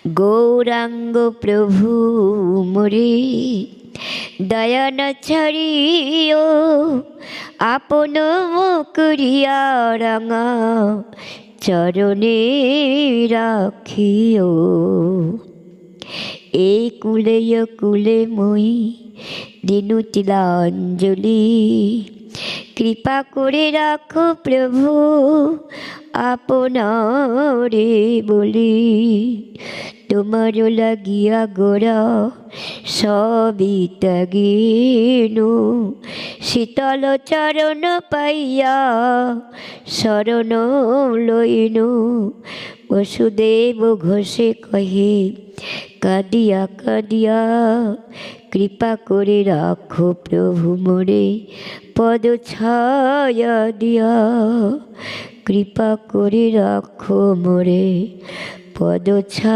গৌরাঙ্গ প্রভু মোরে দয়া না ছাড়িও, আপন করিয়া রাঙা চরণে রাখিও। এই কুলে কুলে মই দিনু তিলাঞ্জলি, কৃপা করে রাখো প্রভু আপনারে বলি। তোমার লাগিয়া গোরা সবই ত্যাগিনু, শীতল চরণ পাইয়া শরণ লইনু। বসুদেব ঘোষে কহে কাঁদিয়া কাঁদিয়া, কৃপা করে রাখো প্রভু মোরে পদ ছায়া দিয়া। কৃপা করে রাখো মোরে পদ ছায়া।